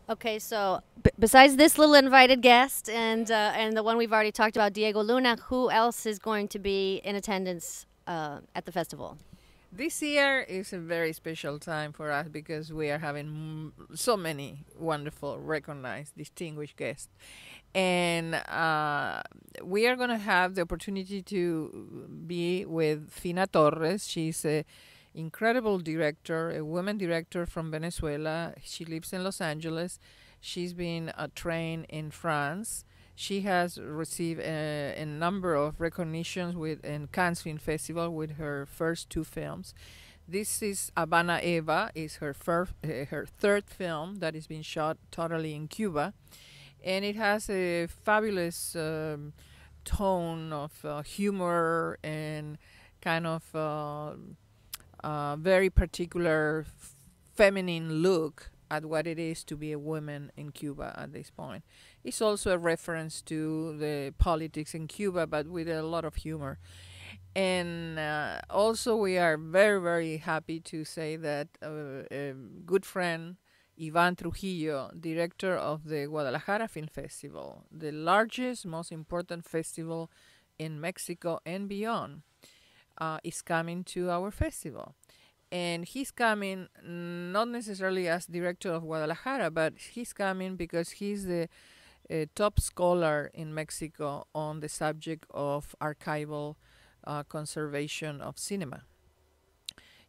Okay, so besides this little invited guest and the one we've already talked about, Diego Luna, who else is going to be in attendance at the festival? This year is a very special time for us because we are having so many wonderful, recognized, distinguished guests. And we are going to have the opportunity to be with Fina Torres. She's a incredible director, a woman director from Venezuela. She lives in Los Angeles. She's been trained in France. She has received a number of recognitions with in Cannes Film Festival with her first two films. This is Habana Eva, is her third film that is being shot totally in Cuba, and it has a fabulous tone of humor and kind of very particular feminine look at what it is to be a woman in Cuba at this point. It's also a reference to the politics in Cuba, but with a lot of humor. And also, we are very, very happy to say that a good friend, Ivan Trujillo, director of the Guadalajara Film Festival, the largest, most important festival in Mexico and beyond, is coming to our festival. And he's coming not necessarily as director of Guadalajara, but he's coming because he's the top scholar in Mexico on the subject of archival conservation of cinema.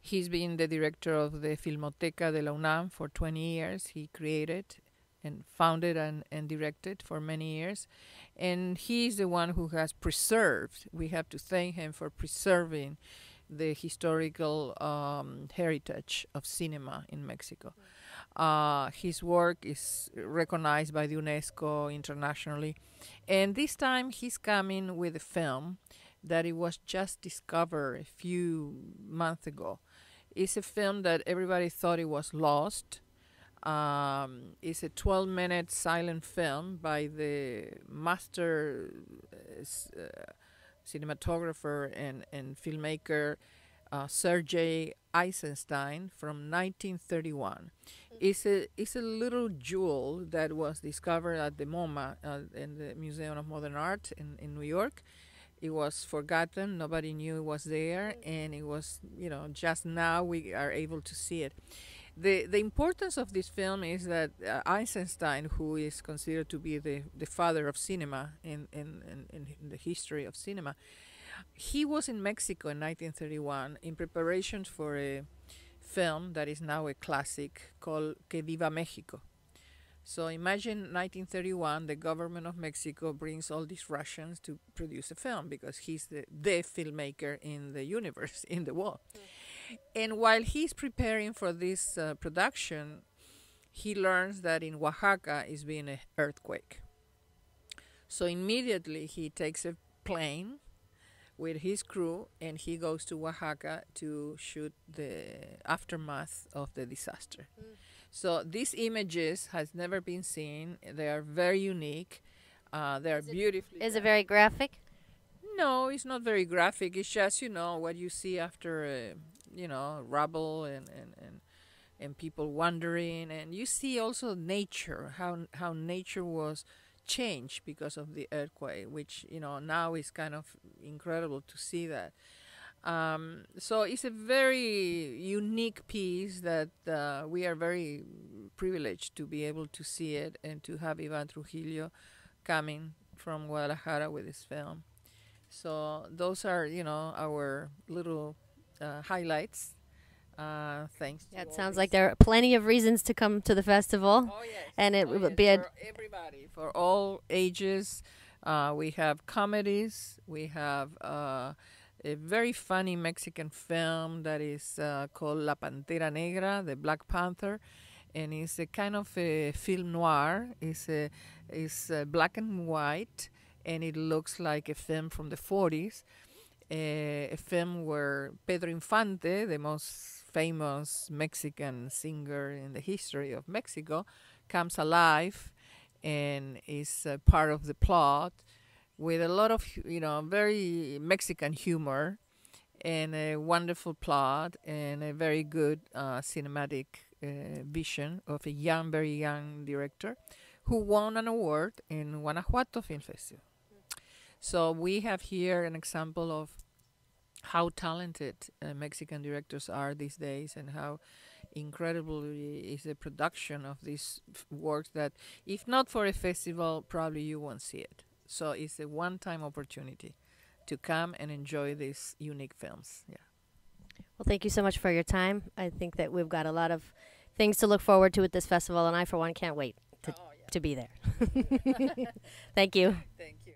He's been the director of the Filmoteca de la UNAM for 20 years. He created and founded and directed for many years. And he's the one who has preserved, we have to thank him for preserving the historical heritage of cinema in Mexico. His work is recognized by the UNESCO internationally. And this time he's coming with a film that it was just discovered a few months ago. It's a film that everybody thought it was lost. It's a 12-minute silent film by the master cinematographer and filmmaker Sergei Eisenstein from 1931. It's a little jewel that was discovered at the MoMA in the Museum of Modern Art in New York. It was forgotten, nobody knew it was there, and it was, just now we are able to see it. The importance of this film is that Eisenstein, who is considered to be the father of cinema in the history of cinema, he was in Mexico in 1931 in preparation for a film that is now a classic called Que Viva Mexico. So imagine 1931, the government of Mexico brings all these Russians to produce a film because he's the filmmaker in the universe, in the world. And while he's preparing for this production, he learns that in Oaxaca is being an earthquake. So immediately he takes a plane with his crew and he goes to Oaxaca to shoot the aftermath of the disaster. So these images has never been seen. They are very unique. They are beautifully. Is it very graphic? No, it's not very graphic. It's just what you see after rubble and people wandering, and you see also nature, how nature was changed because of the earthquake, which now is kind of incredible to see that. So it's a very unique piece that we are very privileged to be able to see it and to have Ivan Trujillo coming from Guadalajara with his film. So those are, our little highlights. Thanks. Yeah, it sounds like there are plenty of reasons to come to the festival. Oh yes, and it oh, would yes. be For everybody, for all ages. We have comedies. We have a very funny Mexican film that is called La Pantera Negra, the Black Panther, and it's a kind of a film noir. It's black and white, and it looks like a film from the 40s. A film where Pedro Infante, the most famous Mexican singer in the history of Mexico, comes alive and is part of the plot with a lot of, very Mexican humor and a wonderful plot and a very good cinematic vision of a young, very young director who won an award in Guanajuato Film Festival. So we have here an example of how talented Mexican directors are these days, and how incredible is the production of these works that, if not for a festival, probably you won't see it. So it's a one-time opportunity to come and enjoy these unique films. Yeah. Well, thank you so much for your time. I think that we've got a lot of things to look forward to at this festival, and I, for one, can't wait to be there. Thank you. Thank you.